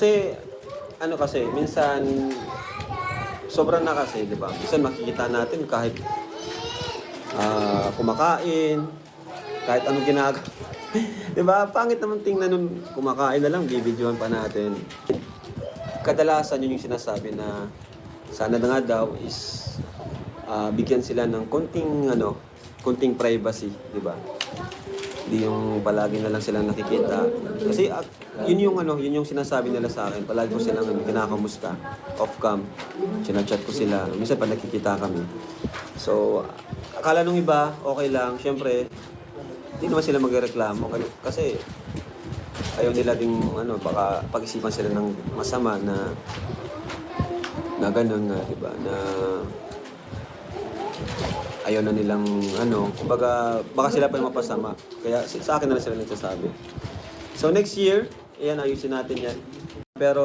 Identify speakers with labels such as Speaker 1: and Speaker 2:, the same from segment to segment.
Speaker 1: Kasi, ano kasi, minsan, sobra na kasi, di ba? Minsan makikita natin kahit kumakain, kahit anong ginagawa. Di ba? Pangit naman tingnan nun, kumakain na lang, bibidyohan pa natin. Kadalasan yun yung sinasabi na sana na nga daw is bigyan sila ng konting privacy, di ba? Hindi yung palagi na lang silang nakikita. Kasi yun yung sinasabi nila sa akin. Palagi ko silang kinakamusta off cam. Chinachat ko sila. Minsan pa nakikita kami. So, akala nung iba, okay lang. Siyempre, hindi naman sila magreklamo. Kasi, ayaw nila ding, baka pag-isipan sila ng masama na ganun nga, diba? Na ayaw na nilang, kumbaga, baka sila pa yung mapasama. Kaya sa akin na lang sila nagsasabi. So next year, ayan, ayusin natin yan. Pero,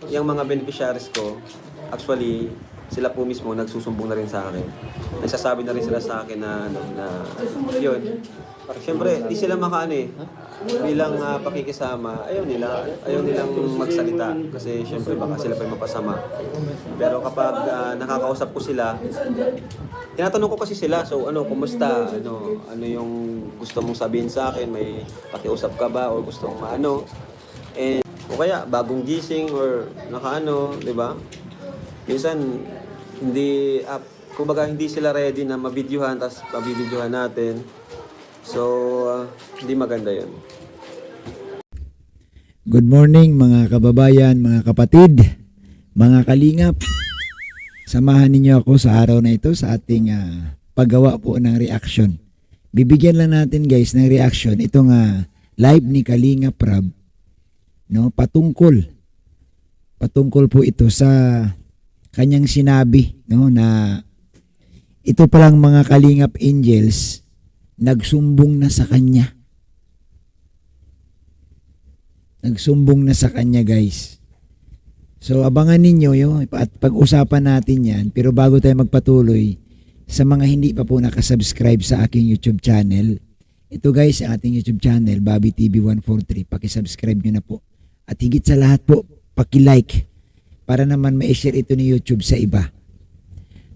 Speaker 1: yung mga beneficiaries ko, actually, sila po mismo nagsusumbong na rin sa akin. Nagsasabi na rin sila sa akin na yun. Siyempre, di sila bilang pakikisama, ayaw nilang magsalita. Kasi siyempre, baka sila pa yung mapasama. Pero kapag nakakausap ko sila, tinatanong ko kasi sila, so kumusta? Ano yung gusto mong sabihin sa akin? May pakiusap ka ba? O gusto mong And, o kaya, bagong gising or di ba? Minsan, kumbaga hindi sila ready na mabidyohan, tapos mabibidyohan natin. So, hindi maganda yun.
Speaker 2: Good morning mga kababayan, mga kapatid, mga kalingap. Samahan ninyo ako sa araw na ito sa ating paggawa po ng reaction. Bibigyan lang natin guys ng reaction itong live ni Kalingap Rab, patungkol po ito sa kanyang sinabi, na ito palang mga Kalingap Angels nagsumbong na sa kanya. Nagsumbong na sa kanya guys. So abangan ninyo at pag-usapan natin yan. Pero bago tayo magpatuloy, sa mga hindi pa po nakasubscribe sa aking YouTube channel, ito guys, ang ating YouTube channel, Bobby TV 143, pakisubscribe nyo na po. At higit sa lahat po, pakilike para naman ma-share ito ni YouTube sa iba.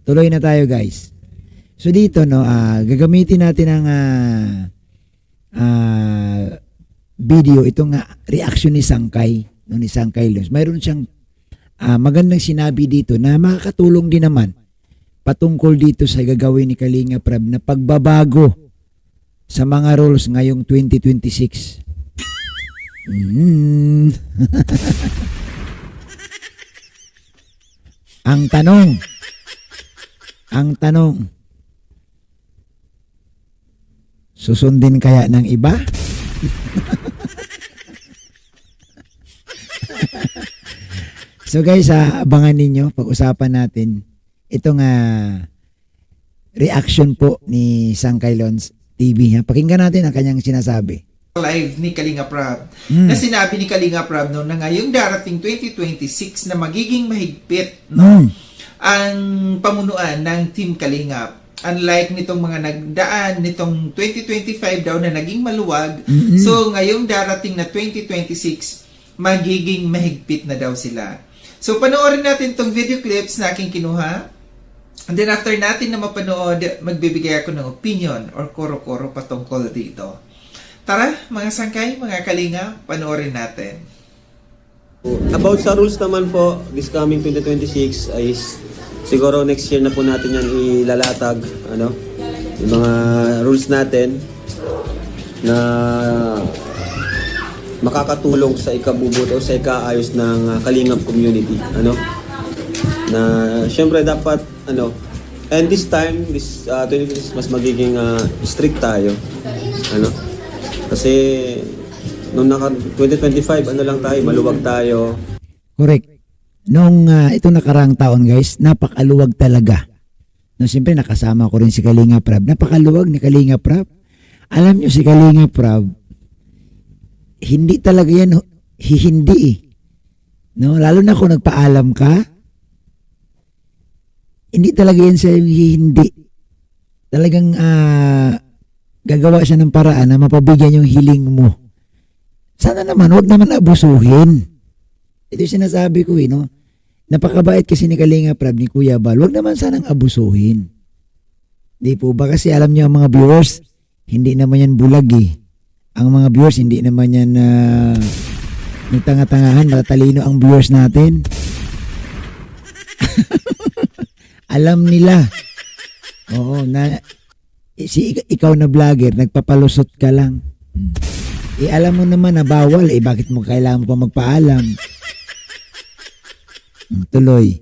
Speaker 2: Tuloy na tayo guys. So dito gagamitin natin ang video, itong reaction ni Sangkay, ni Sangkay Loans. Mayroon siyang magandang sinabi dito na makakatulong din naman patungkol dito sa gagawin ni Kalingap Rab na pagbabago sa mga rules ngayong 2026. Ang tanong, susundin kaya ng iba? So guys, abangan ninyo, pag-usapan natin itong reaction po ni Sangkay Loans TV. Pakinggan natin ang kanyang sinasabi.
Speaker 3: Live ni Kalingap Rab na sinabi ni Kalingap Rab na ngayong darating 2026 na magiging mahigpit ang pamunuan ng Team Kalingap. Unlike nitong mga nagdaan, nitong 2025 daw na naging maluwag, so ngayong darating na 2026, magiging mahigpit na daw sila. So panoorin natin tong video clips na aking kinuha. And then after natin na mapanood, magbibigay ako ng opinion or koro-koro patungkol dito. Tara, mga sangkay, mga kalinga, panoorin natin.
Speaker 1: About sa rules naman po, this coming 2026 ay siguro next year na po natin yan ilalatag, yung mga rules natin na makakatulong sa ikabubuti o sa ikaayos ng Kalingap community, na syempre dapat, and this time, this 2026 mas magiging strict tayo, kasi noong 2025, lang tayo, maluwag tayo.
Speaker 2: Correct. Noong itong nakarang taon guys, napakaluwag talaga. Siyempre nakasama ko rin si Kalingap Rab. Napakaluwag ni Kalingap Rab. Alam nyo si Kalingap Rab, hindi talaga yan hihindi . Lalo na kung nagpaalam ka, hindi talaga yan siya yung hihindi. Talagang gagawa siya ng paraan na mapabigyan yung hiling mo. Sana naman, huwag naman abusuhin. Ito yung sinasabi ko no? Napakabait kasi ni Kalinga Prab, ni Kuya Bal. Huwag naman sanang abusuhin. Di po ba? Kasi alam niyo ang mga viewers, hindi naman yan bulag eh. Ang mga viewers, hindi naman yan nagtanga-tangahan, matatalino ang viewers natin. Alam nila. Oo, na ikaw na vlogger, nagpapalusot ka lang. Alam mo naman na bawal bakit mo kailangan mo pa magpaalam? Tuloy.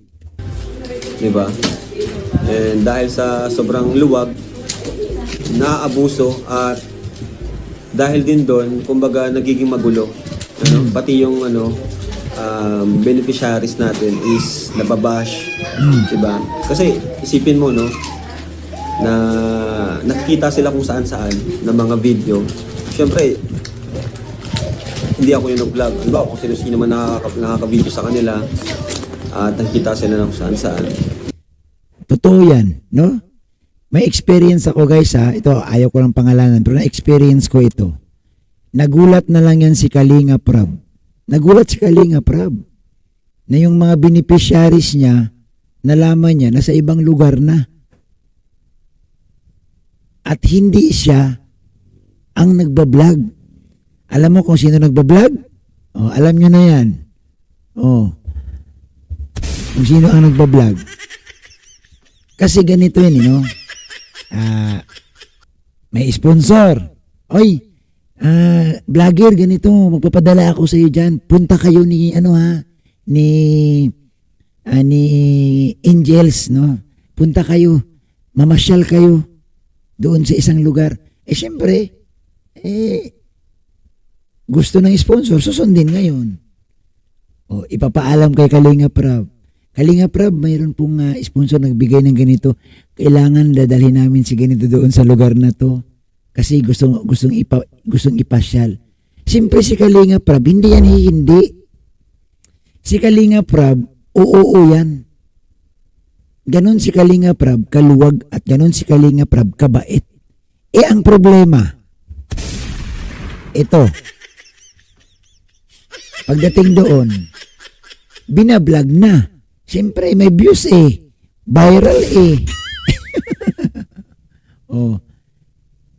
Speaker 1: Diba? And dahil sa sobrang luwag, naaabuso at dahil din doon, kumbaga nagiging magulo. Pati yung beneficiaries natin is nababash. Diba? Kasi isipin mo, no, na nakikita sila kung saan-saan ng mga video. Siyempre, hindi ako yung nag-vlog. Diba? Kung sino-sino man nakaka-video sa kanila at nakikita sila na kung saan-saan.
Speaker 2: Totoo yan, no? May experience ako guys ha. Ito, ayaw ko ng pangalanan. Pero na-experience ko ito. Nagulat na lang yan si Kalinga Prab. Nagulat si Kalinga Prab na yung mga beneficiaries niya, nalaman niya, nasa ibang lugar na. At hindi siya ang nagbablog. Alam mo kung sino nagbablog? Oh, alam niyo na yan. Oh. Kung sino ang nagbablog. Kasi ganito yun, you know? May sponsor. Oy, vlogger, ganito, magpapadala ako sa iyo dyan. Punta kayo ni, ni Angels, no? Punta kayo, mamasyal kayo doon sa isang lugar. Siyempre, gusto ng sponsor, susundin ngayon. O, ipapaalam kay Kalinga Prab. Kalinga Prab, mayroon pong sponsor nagbigay ng ganito. Kailangan dadalhin namin si ganito doon sa lugar na to. Kasi gustong ipasyal. Siyempre si Kalinga Prab, hindi yan hindi. Si Kalinga Prab, oo yan. Ganon si Kalinga Prab, kaluwag at ganon si Kalinga Prab, kabait. Ang problema, ito, pagdating doon, binablog na. Siyempre, may views viral oh.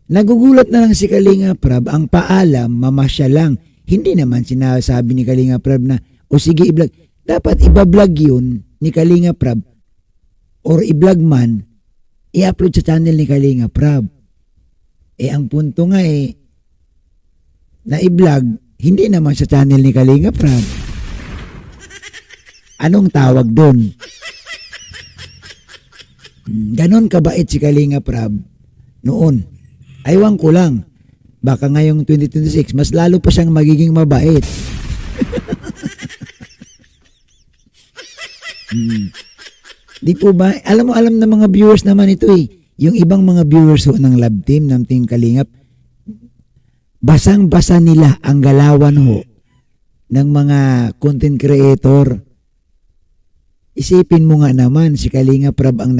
Speaker 2: Nagugulat na lang si Kalinga Prab, ang paalam, mamasya lang. Hindi naman sinasabi ni Kalinga Prab na, o sige i-vlog. Dapat iba-vlog yun ni Kalinga Prab or i-vlog man, i-upload sa channel ni Kalinga Prab. Ang punto nga na i-vlog, hindi naman sa channel ni Kalinga Prab. Anong tawag doon? Ganon kabait si Kalinga Prab noon. Aywan ko lang. Baka ngayong 2026, mas lalo pa siyang magiging mabait. Di po ba? Alam ng mga viewers naman ito Yung ibang mga viewers ng Love Team, ng Team Kalingap, basang-basa nila ang galawan ng mga content creator. Isipin mo nga naman, si Kalinga Prab ang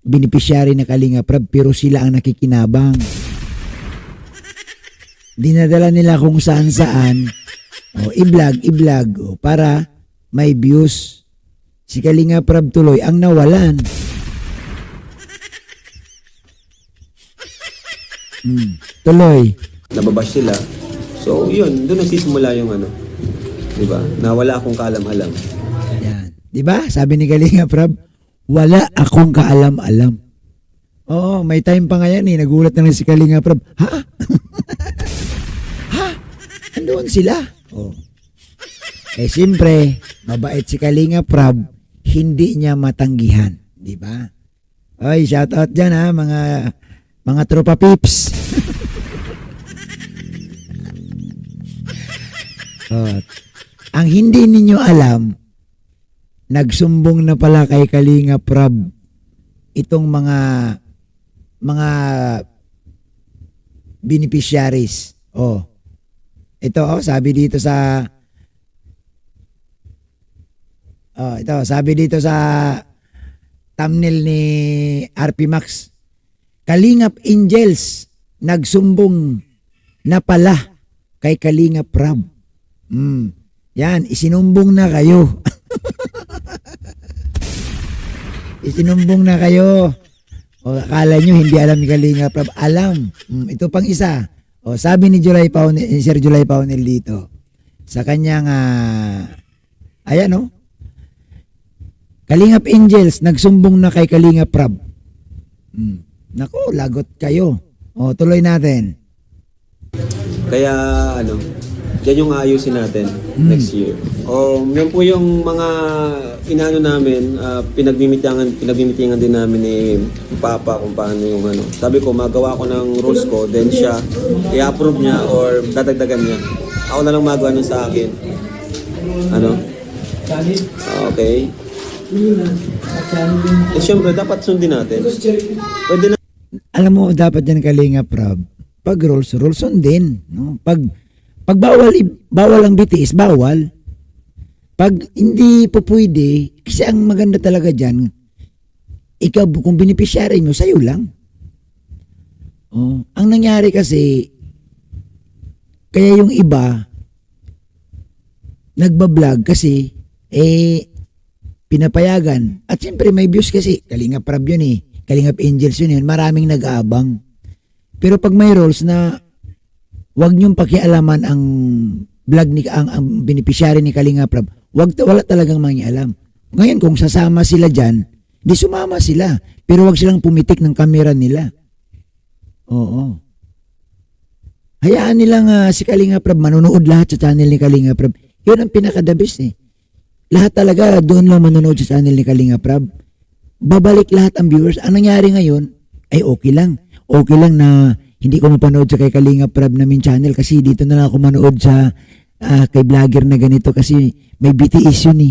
Speaker 2: beneficiary na Kalinga Prab, pero sila ang nakikinabang. Dinadala nila kung saan-saan, i-vlog, para may views. Si Kalinga Prab tuloy ang nawalan. Tuloy.
Speaker 1: Nababash sila. So, yun, doon nagsisimula yung diba? Na wala akong kaalam-alam.
Speaker 2: Yan. Diba? Sabi ni Kalinga Prab, wala akong kaalam-alam. Oo, may time pa nga yan nagulat na lang si Kalinga Prab. Ha? Ha? Andoon sila? Oh. Siyempre, mabait si Kalinga Prab, hindi niya matanggihan. Diba? Oy, shout out dyan mga tropa pips. Ang hindi ninyo alam, nagsumbong na pala kay Kalinga Prab itong mga beneficiaries. Ito sabi dito sa sabi dito sa thumbnail ni RP Max, Kalingap Angels nagsumbong na pala kay Kalinga Prab. Yan, isinumbong na kayo. Isinumbong na kayo. O, akala nyo hindi alam ni Kalinga Prab. Alam. Ito pang isa. O, sabi ni Sir July Paunel dito, sa kanyang, ayan o, Kalingap Angels, nagsumbong na kay Kalinga Prab. Naku, lagot kayo. O, tuloy natin.
Speaker 1: Kaya ano, yan yung ayusin natin next year. Yan po yung mga inaano namin, pinagmimitingan din namin ni Papa kung paano yung ano. Sabi ko, magawa ko ng rules ko, then siya, i-approve niya or dadagdagan niya. Ako na lang magawa nun sa akin. Ano? Okay. Eh syempre, dapat sundin natin. Pwede na.
Speaker 2: Alam mo, dapat yan Kalinga Prab, pag rules sundin. No? Pag bawal ang BTS, bawal. Pag hindi po pwede, kasi ang maganda talaga dyan, ikaw kung beneficiary mo, sa'yo lang. Ang nangyari kasi, kaya yung iba, nagbablog kasi, pinapayagan. At siyempre may views kasi, Kalinga Prab yun Kalingap Angels yun maraming nag-aabang. Pero pag may roles na wag niyong pakialaman ang vlog ni ang beneficiary ni Kalinga Prab, wala talagang mangialam. Ngayon kung sasama sila diyan, di sumama sila, pero wag silang pumitik ng kamera nila. Oo. Hayaan nilang si Kalinga Prab manonood lahat sa channel ni Kalinga Prab. Yun ang pinaka-the best Lahat talaga doon lang manonood sa channel ni Kalinga Prab. Babalik lahat ang viewers. Ang nangyari ngayon ay okay lang. Okay lang na hindi ko mapanood sa kay Kalinga Prab na min channel kasi dito na lang ako manood sa kay vlogger na ganito kasi may BTS yun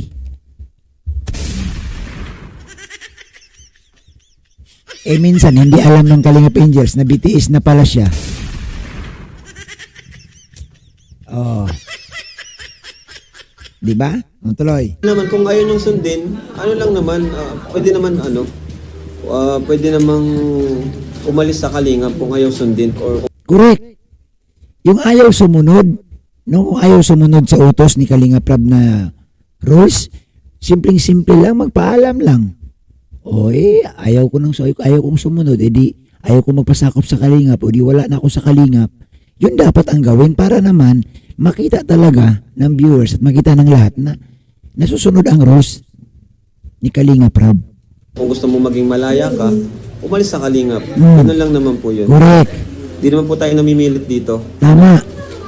Speaker 2: minsan hindi alam ng Kalingap Angels na BTS na pala siya. Di ba? Tuloy.
Speaker 1: Naman kung ayaw niyong sundin, ano lang naman, pwede naman pwede namang umalis sa Kalingap kung ayaw sundin or
Speaker 2: Correct. Yung ayaw sumunod, no, ayaw sumunod sa utos ni Kalinga Prab na rules, simpleng-simple lang, magpaalam lang. Ayaw kong sumunod, ayaw kong magpasakop sa Kalingap, o di wala na ako sa Kalingap. Yun dapat ang gawin para naman makita talaga ng viewers at makita ng lahat na nasusunod ang rules ni Kalinga Prab.
Speaker 1: kung gusto mo maging malaya ka, umalis sa Kalingap. Ganun lang naman po yun.
Speaker 2: Correct.
Speaker 1: Di naman po tayo namimilit dito.
Speaker 2: Tama.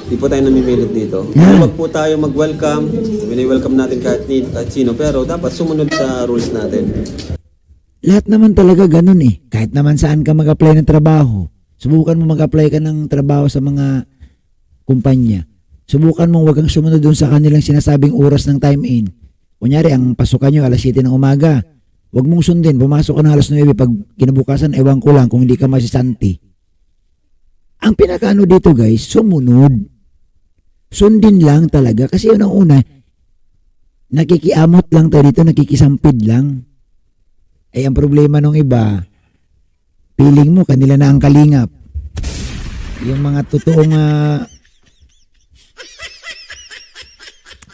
Speaker 1: Di po tayo namimilit dito.
Speaker 2: Yeah.
Speaker 1: Huwag po tayo mag-welcome. Welcome natin kahit sino. Pero dapat sumunod sa rules natin.
Speaker 2: Lahat naman talaga ganun Kahit naman saan ka mag-apply ng trabaho. Subukan mo mag-apply ka ng trabaho sa mga kumpanya. Subukan mo wag kang sumunod dun sa kanilang sinasabing oras ng time in. Kunyari, ang pasukan nyo alas 7 ng umaga. Wag mong sundin. Pumasok ka ng alas 9. Pag kinabukasan, ewan ko lang kung hindi ka masisanti. Ang pinakaano dito guys, sumunod. Sundin lang talaga. Kasi yun ang una, nakikiamot lang tayo dito, nakikisampid lang. Ang problema ng iba, feeling mo, kanila na ang Kalingap. Yung mga totoong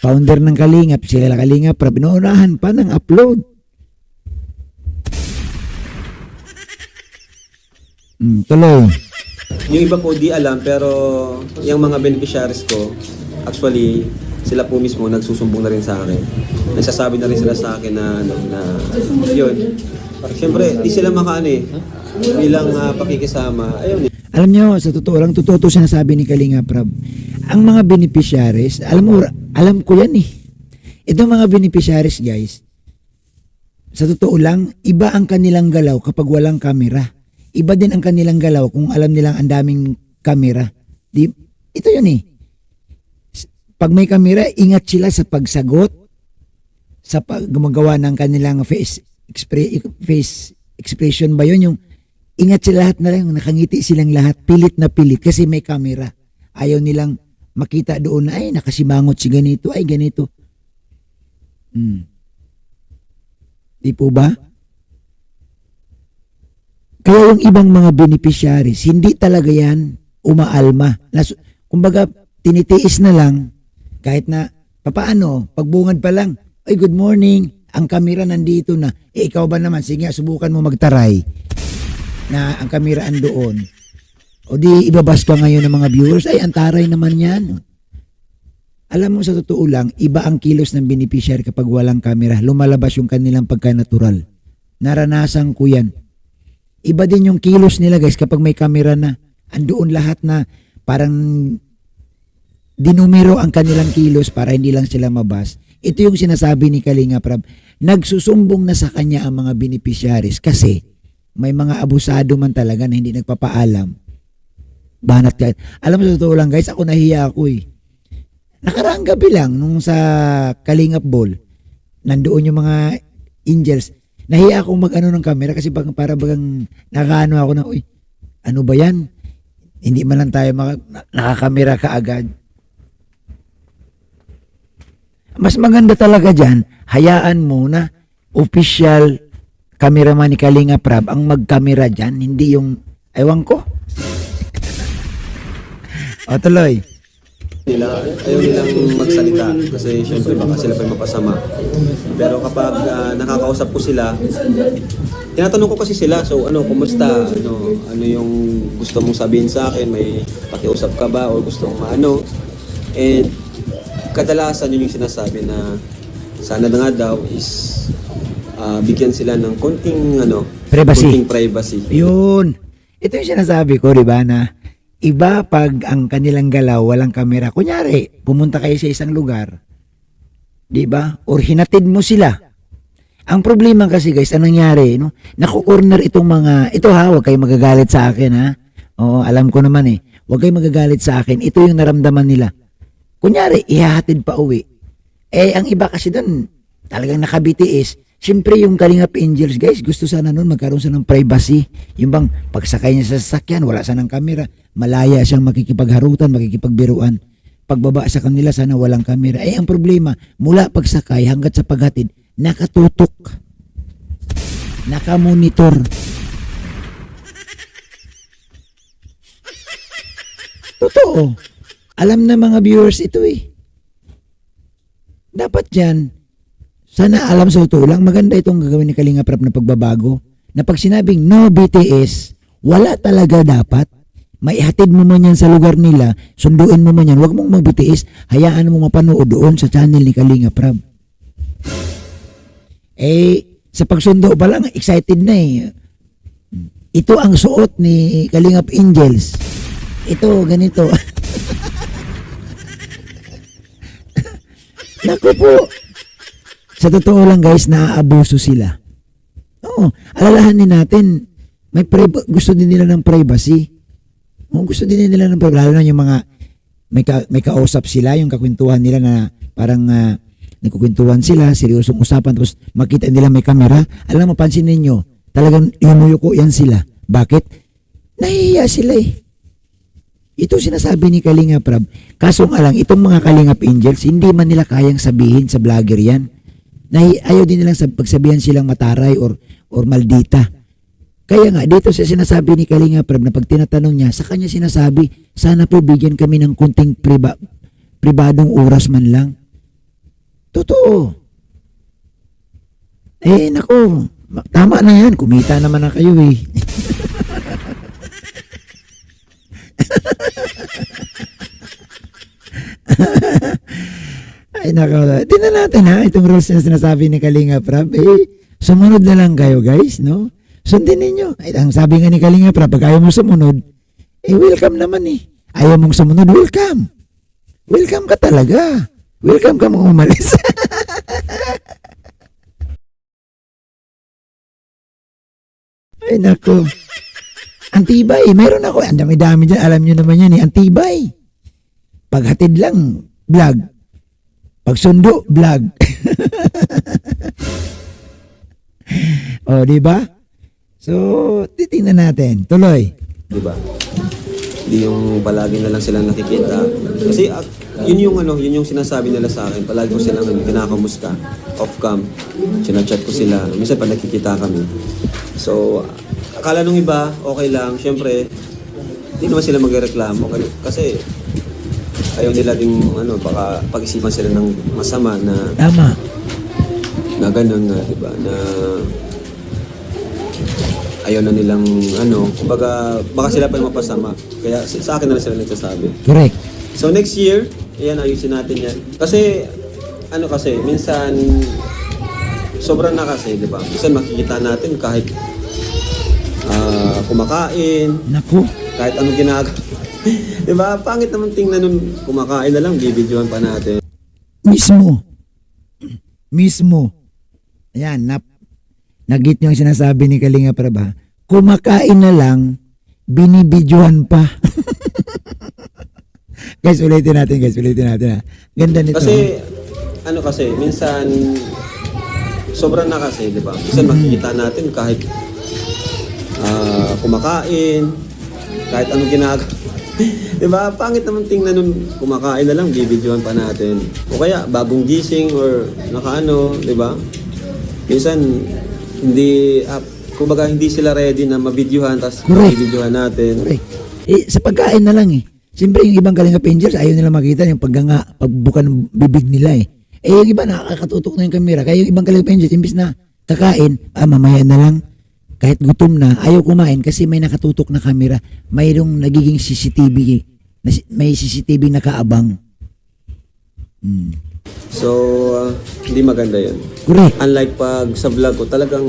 Speaker 2: founder ng Kalingap, sila Kalingap, pinaunahan pa ng upload. Tuloy.
Speaker 1: Yung iba po di alam, pero yung mga beneficiaries ko, actually, sila po mismo nagsusumbong na rin sa akin. Nagsasabi na rin sila sa akin na yun. Siyempre, di sila bilang pakikisama. Ayun.
Speaker 2: Alam nyo, sa totoo lang, totoo to sinasabi ni Kalinga Prab. Ang mga beneficiaries, alam ko yan Itong mga beneficiaries guys, sa totoo lang, iba ang kanilang galaw kapag walang kamera. Iba din ang kanilang galaw kung alam nilang ang daming kamera. Ito yun Pag may kamera, ingat sila sa pagsagot, sa gumagawa ng kanilang face expression ba yun? Yung ingat sila lahat na lang, nakangiti silang lahat, pilit na pilit kasi may kamera. Ayaw nilang makita doon na, nakasimangot si ganito, ganito. Di po ba? Kaya yung ibang mga beneficiaries, hindi talaga yan umaalma. Kumbaga, tinitiis na lang, kahit na Papaano? Pagbungad pa lang, ay good morning, ang kamera nandito na. Eh ikaw ba naman, sige nga, subukan mo magtaray na ang kamera andoon. O di ibabas ka ngayon ng mga viewers, ay antaray naman yan. Alam mo sa totoo lang, iba ang kilos ng beneficiary kapag walang kamera. Lumalabas yung kanilang pagka-natural. Naranasan ko yan. Iba din yung kilos nila guys kapag may kamera na. Andoon lahat na parang dinumero ang kanilang kilos para hindi lang sila mabas. Ito yung sinasabi ni Kalinga Prab. Nagsusumbong na sa kanya ang mga beneficiaries kasi may mga abusado man talaga na hindi nagpapaalam. Banat ka. Alam mo sa totoo lang guys, ako nahiya ako eh. Nakaraang gabi lang nung sa Kalingap Ball, nandoon yung mga angels. Nahiya akong mag-ano ng camera kasi para bagang nakaano ako na, uy, ano ba yan? Hindi man lang tayo nakakamera ka agad. Mas maganda talaga dyan, hayaan mo na official cameraman ni Kalinga Prab ang magkamera dyan, hindi yung, ewan ko. O tuloy.
Speaker 1: Ayaw nilang magsalita kasi syempre baka sila pa yung mapasama. Pero kapag nakakausap ko sila, tinatanong ko kasi sila, so ano, kumusta? Ano yung gusto mong sabihin sa akin? May pakiusap ka ba o gusto mong maano? And kadalasan yun yung sinasabi na sana na nga daw is bigyan sila ng konting konting privacy.
Speaker 2: Yun. Ito yung sinasabi ko, di ba, na iba pag ang kanilang galaw walang kamera. Kunyari, pumunta kayo sa isang lugar, di ba? Or hinatid mo sila. Ang problema kasi guys, anong nangyari, no? Naku-corner itong mga, ito ha, huwag kayo magagalit sa akin ha. Oo, alam ko naman eh. Huwag kayo magagalit sa akin. Ito yung naramdaman nila. Kunyari, ihahatid pa uwi. Eh, ang iba kasi doon, talagang nakabitiis. Siyempre yung Kalingap Angels guys, gusto sana nun magkaroon sa ng privacy. Yung bang pagsakay niya sa sasakyan, wala sanang kamera, malaya siyang makikipagharutan, makikipagbiruan. Pagbaba sa kanila, sana walang kamera. Eh ang problema, mula pagsakay hanggat sa paghatid, nakatutok, nakamonitor. Totoo. Alam na mga viewers ito eh. Dapat yan, sana alam sa totoo lang, maganda itong gagawin ni Kalinga Prab na pagbabago. Na pag sinabing no BTS, wala talaga dapat. Maihatid mo man yan sa lugar nila, sunduin mo man yan, huwag mong mag-BTS, hayaan mo mapanood doon sa channel ni Kalinga Prab. Eh, sa pagsundo pa lang, excited na eh. Ito ang suot ni Kalingap Angels. Ito, ganito. Naku po. Sa totoo lang guys, naaabuso sila. Oo, alalahanin natin, gusto din nila ng privacy. Oo, gusto din nila ng privacy. Lalo na yung mga, may kausap sila, yung kakwentuhan nila na parang nagkukwentuhan sila, seryosong usapan, tapos makita nila may kamera. Alam mo, pansin ninyo, talagang yumuyuko yan sila. Bakit? Nahihiya sila eh. Ito sinasabi ni Kalinga Prab. Kaso nga lang, itong mga Kalingap Angels, hindi man nila kayang sabihin sa vlogger yan. Ayaw din nilang pagsabihan silang mataray or maldita. Kaya nga, dito sa sinasabi ni Kalinga Prab na pag tinatanong niya, sa kanya sinasabi, sana po bigyan kami ng kunting pribadong oras man lang. Totoo. Eh, nako, tama na yan. Kumita naman na kayo eh. Ay nako, tingnan natin ha, itong rules na sinasabi ni Kalinga Prab. Sumunod na lang kayo guys, no? Sundin ninyo. Ay, ang sabi nga ni Kalinga Prab, pag ayaw mo sumunod, welcome naman eh. Ayaw mong sumunod, welcome. Welcome ka talaga. Welcome ka mong umalis. Ay nako. Antibay, meron ako. Ang dami-dami dyan, alam nyo naman yan eh. Antibay. Paghatid lang, vlog. Pagsundo, vlog. O, di ba? So, titingnan natin. Tuloy.
Speaker 1: Di ba? Hindi yung palagi na lang silang nakikita. Kasi yun yung sinasabi nila sa akin. Palagi ko silang kinakamusta. Off-cam. Sinachat ko sila. Minsan pa nakikita kami. So, akala nung iba, okay lang. Siyempre, hindi naman sila magreklamo. Kasi, ayaw nila ding ano, baka pag-isipan sila ng masama
Speaker 2: Tama.
Speaker 1: na ganun na, di ba? Na ayaw na nilang ano, baka sila pa yung mapasama. Kaya sa akin na lang sila nagsasabi.
Speaker 2: Correct.
Speaker 1: So next year, ayan, ayusin natin yan. Kasi, minsan, sobrang na kasi, di ba? Minsan makikita natin kahit kumakain,
Speaker 2: Naku.
Speaker 1: kahit anong ginagawa. Di ba? Pangit naman tingnan nun, kumakain na lang, bibidyohan pa natin.
Speaker 2: Mismo. Ayan, nagit yung sinasabi ni Kalinga Prab. Kumakain na lang, binibidyohan pa. Guys, ulitin natin ha. Ganda nito.
Speaker 1: Kasi, minsan, sobrang na kasi, di ba? Minsan makikita natin kahit kumakain, kahit anong ginagawa. Di ba? Pangit naman tingnan nun, kumakain na lang, bibidyohan pa natin. O kaya, bagong gising or nakaano, di ba? Minsan, hindi sila ready na mabidyohan, tapos
Speaker 2: Correct.
Speaker 1: bibidyohan natin.
Speaker 2: Correct. Sa pagkain na lang Siyempre yung ibang Kalingap Angels ayaw nila makita yung pagbuka ng bibig nila yung iba nakakatutok na yung kamera. Kaya yung ibang Kalingap Angels, imbis na kakain, mamaya na lang. Kahit gutom na, ayaw kumain kasi may nakatutok na kamera. Mayroong nagiging CCTV. May CCTV nakaabang.
Speaker 1: So, hindi maganda yun.
Speaker 2: Correct.
Speaker 1: Unlike pag sa vlog ko, talagang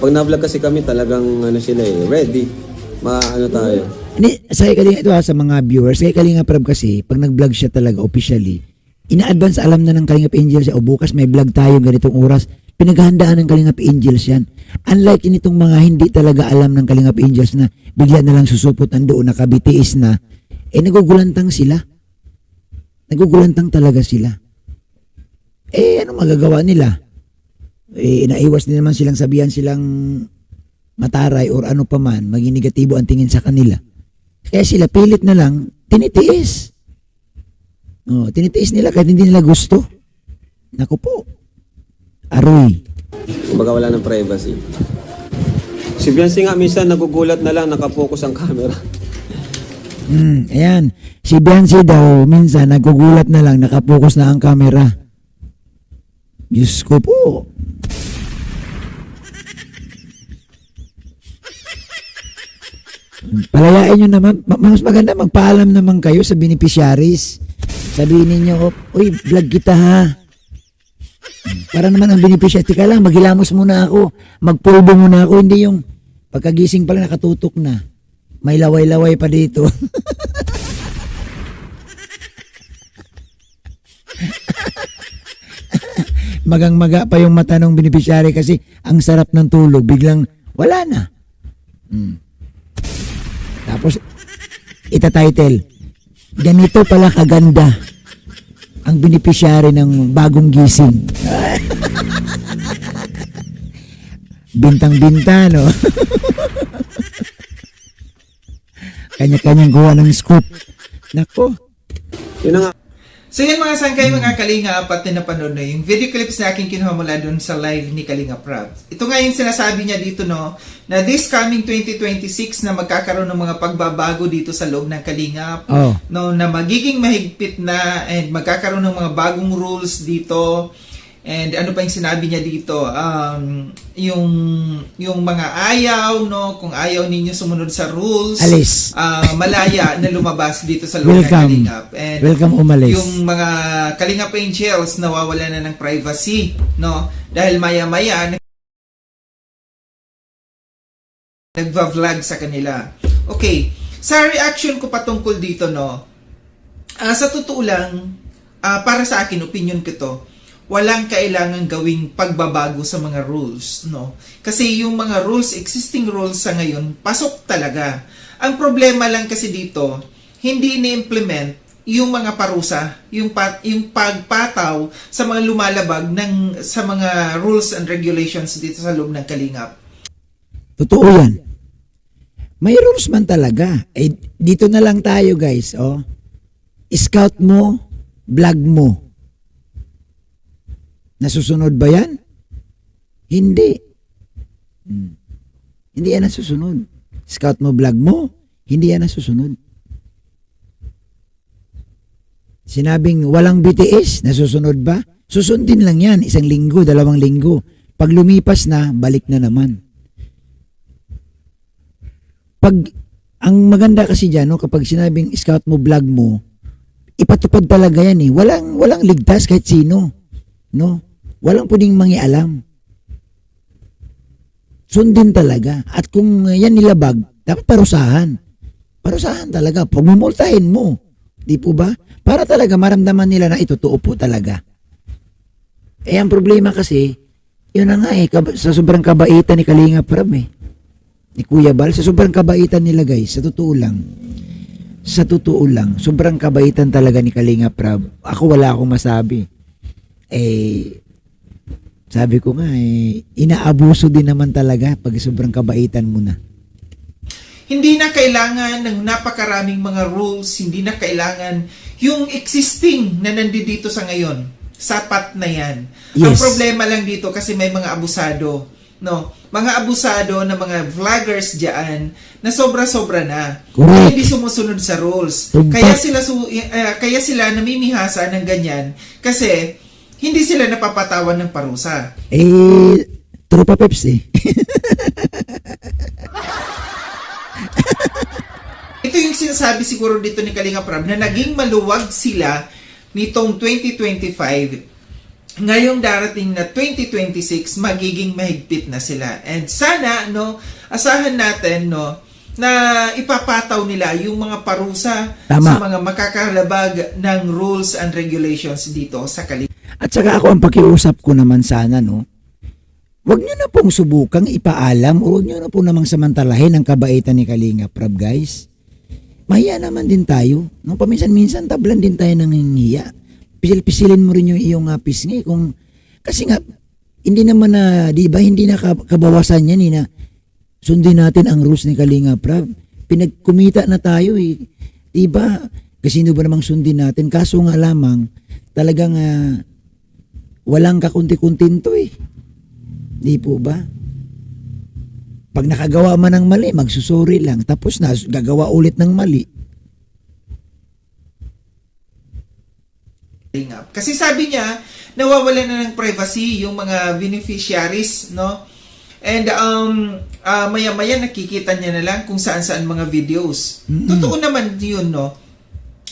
Speaker 1: pag na-vlog kasi kami, talagang sila ready. Tayo.
Speaker 2: Hindi, sa Kalinga ito sa mga viewers, kay Kalinga Prab kasi, pag nag-vlog siya talaga officially, ina-advance alam na ng Kalingap Angels o bukas may vlog tayo ganitong oras, pinaghahandaan ng Kalingap Angels yan. Unlike initong mga hindi talaga alam ng Kalingap Angels na bigla na lang susupot nandoon, nakabitiis na, nagugulantang sila. Nagugulantang talaga sila. Ano magagawa nila? Inaiwas din naman silang sabihan silang mataray or ano pa man, maging negatibo ang tingin sa kanila. Kaya sila pilit na lang, tinitiis. Tinitiis nila kahit hindi nila gusto. Naku po. Aroy.
Speaker 1: Kumbaga wala ng privacy. Si Biancy nga minsan nagugulat na lang, nakapokus ang camera.
Speaker 2: Ayan. Si Biancy daw, minsan nagugulat na lang, nakapokus na ang camera. Diyos ko po. Palayain nyo naman. Mas maganda magpaalam naman kayo sa beneficiaries. Sabihin ninyo, uy, vlog kita ha. Para naman ang beneficiaries, tika lang, maghilamos muna ako. Magpulbo muna ako. Hindi yung pagkagising pala nakatutok na. May laway-laway pa dito. Magang-maga pa yung mata ng beneficiary kasi ang sarap ng tulog. Biglang wala na. Tapos, itatitle, ganito pala kaganda ang beneficiary ng bagong gising. Bintang-binta, no? Kanya-kanyang gawa ng scoop. Nako.
Speaker 1: Yun na nga.
Speaker 3: So yun mga sangkay, mga Kalinga, apat na napanood na yung video clips na aking kinuha mula doon sa live ni Kalinga Prab. Ito nga yung sinasabi niya dito, no, na this coming 2026 na magkakaroon ng mga pagbabago dito sa loob ng Kalingap, no, na magiging mahigpit na and magkakaroon ng mga bagong rules dito. And ano pa yung sinabi niya dito, yung mga ayaw, no, kung ayaw ninyo sumunod sa rules,
Speaker 2: alis.
Speaker 3: Malaya na lumabas dito sa loob ng Kalingap. And
Speaker 2: welcome umalis.
Speaker 3: yung mga Kalingap Angels nawawala na ng privacy, no, dahil maya-maya nagva-vlog sa kanila. Okay, sa reaction ko patungkol dito, no, sa totoo lang, para sa akin, opinion ko to, walang kailangan gawing pagbabago sa mga rules, no? Kasi yung mga rules, existing rules sa ngayon, pasok talaga. Ang problema lang kasi dito, hindi ni-implement yung mga parusa, yung pagpataw sa mga lumalabag sa mga rules and regulations dito sa loob ng Kalingap.
Speaker 2: Totoo yan. May rules man talaga. Dito na lang tayo, guys, Scout mo, vlog mo. Nasusunod ba yan? Hindi. Hindi yan nasusunod. Scout mo, vlog mo, hindi yan nasusunod. Sinabing walang BTS, nasusunod ba? Susundin lang yan, 1 linggo, 2 linggo. Pag lumipas na, balik na naman. Ang maganda kasi dyan, no, kapag sinabing scout mo, vlog mo, ipatupad talaga yan eh. Walang ligtas kahit sino. No? Walang pwedeng mangialam. Sundin talaga. At kung yan nilabag, dapat parusahan. Parusahan talaga. Pagmumultahin mo. Di po ba? Para talaga maramdaman nila na ito totoo po talaga. Eh, ang problema kasi, yun na nga eh, sa sobrang kabaitan ni Kalinga Prab eh. Ni Kuya Bal, sa sobrang kabaitan nila guys, sa totoo lang, sobrang kabaitan talaga ni Kalinga Prab. Ako wala akong masabi. Eh, sabi ko nga eh, inaabuso din naman talaga pag sobrang kabaitan mo na.
Speaker 3: Hindi na kailangan ng napakaraming mga rules, hindi na kailangan yung existing na nandito sa ngayon. Sapat na yan.
Speaker 2: Yes.
Speaker 3: Ang problema lang dito kasi may mga abusado, no? Mga abusado na mga vloggers diyan na sobra-sobra na.
Speaker 2: Correct.
Speaker 3: Hindi sumusunod sa rules.
Speaker 2: Tumpak.
Speaker 3: Kaya sila namimihasa ng ganyan kasi hindi sila napapatawan ng parusa.
Speaker 2: Eh, tropa peps eh.
Speaker 3: Ito yung sinasabi siguro dito ni Kalinga Prab na naging maluwag sila nitong 2025. Ngayong darating na 2026, magiging mahigpit na sila. And sana, no, asahan natin, no, na ipapataw nila yung mga parusa
Speaker 2: Tama.
Speaker 3: sa mga makakalabag ng rules and regulations dito sa Kalinga.
Speaker 2: At saka ako ang pakiusap ko naman sana, no, wag nyo na pong subukang ipaalam o wag nyo na pong namang samantalahin ang kabaitan ni Kalinga Prab, guys. Mahiya naman din tayo. No? Paminsan-minsan tablan din tayo ng hiya. Pisil-pisilin mo rin yung iyong pisngi. Kasi nga, hindi naman na, di ba, hindi na kabawasan yan, na sundin natin ang rules ni Kalinga Prab. Pinagkumita na tayo eh. Di ba? Kasi sino ba namang sundin natin? Kaso nga lamang, talagang walang kakunti-kuntin to eh. Di po ba? Pag nakagawa man ng mali, magsusuri lang. Tapos na, gagawa ulit ng mali.
Speaker 3: Kasi sabi niya, nawawalan na ng privacy yung mga beneficiaries, no? And maya-maya nakikita niya na lang kung saan-saan mga videos. Totoo naman yun, no?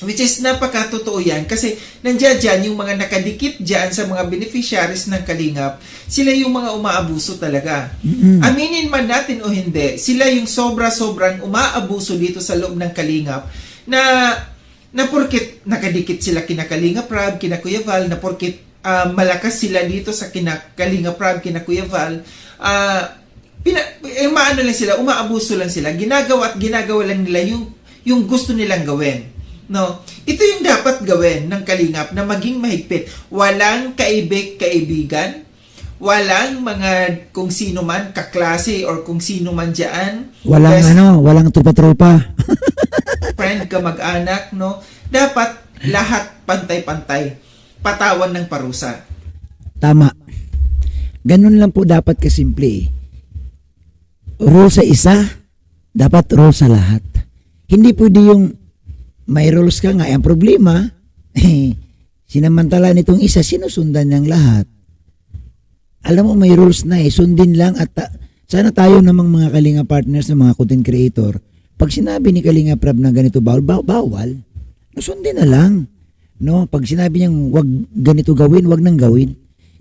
Speaker 3: Which is napakatotoo yan kasi nandiyan dyan yung mga nakadikit dyan sa mga beneficiaries ng Kalingap, sila yung mga umaabuso talaga. Aminin man natin o hindi, sila yung sobra-sobrang umaabuso dito sa loob ng Kalingap na porkit nakadikit sila kina Kalinga Prab, kina Kuya Val, na porkit malakas sila dito sa kina Kalinga Prab, kina Kuya Val, maano lang sila, umaabuso lang sila, ginagawa lang nila yung gusto nilang gawin. No, ito yung dapat gawin ng Kalingap na maging mahigpit. Walang kaibigan, walang mga kung sino man kaklase or kung sino man diyan.
Speaker 2: Walang tropa-tropa.
Speaker 3: Friend ka mag-anak, no? Dapat lahat pantay-pantay. Patawan ng parusa.
Speaker 2: Tama. Ganun lang po dapat kasimple eh. Rule sa isa, dapat rule sa lahat. Hindi pwede yung may rules ka nga. Ang problema, sinamantala nitong isa, sinusundan ng lahat. Alam mo, may rules na eh. Sundin lang at sana tayo namang mga Kalinga partners ng mga content creator, pag sinabi ni Kalinga Prab na ganito bawal, sundin na lang. No? Pag sinabi niyang wag ganito gawin, wag nang gawin.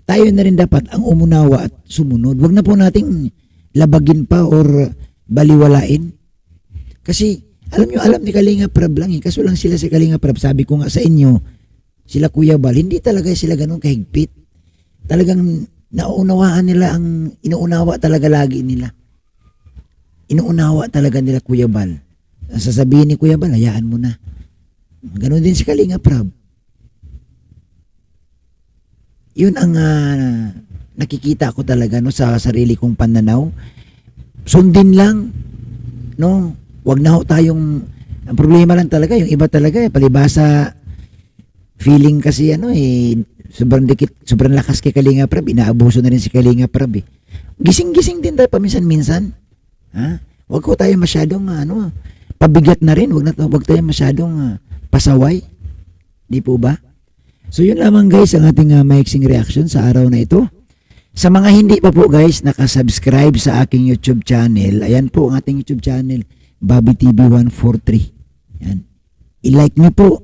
Speaker 2: Tayo na rin dapat ang umunawa at sumunod. Wag na po nating labagin pa or baliwalain. Kasi alam ni Kalinga Prab lang eh. Kaso lang sila si Kalinga Prab. Sabi ko nga sa inyo, sila Kuya Bal, hindi talaga sila ganun kahigpit. Talagang nauunawaan nila ang inuunawa talaga lagi nila. Inuunawa talaga nila Kuya Bal. Sasabihin ni Kuya Bal, hayaan mo na. Ganun din si Kalinga Prab. Yun ang nakikita ko talaga no, sa sarili kong pananaw. Sundin lang, no? Wag na ho tayong, ang problema lang talaga, yung iba talaga, palibasa, feeling kasi sobrang dikit, sobrang lakas kay Kalinga Prab, inaabuso na rin si Kalinga Prab eh. Gising-gising din tayo paminsan-minsan. Ha? Wag ko tayo masyadong, pabigat na rin, wag tayo masyadong pasaway. Di po ba? So yun lamang guys ang ating maiksing reaction sa araw na ito. Sa mga hindi pa po guys nakasubscribe sa aking YouTube channel, ayan po ang ating YouTube channel, Bobby TV 143. Yan. I-like nyo po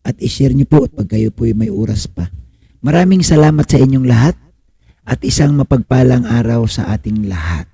Speaker 2: at i-share nyo po pag kayo po may oras pa. Maraming salamat sa inyong lahat at isang mapagpalang araw sa ating lahat.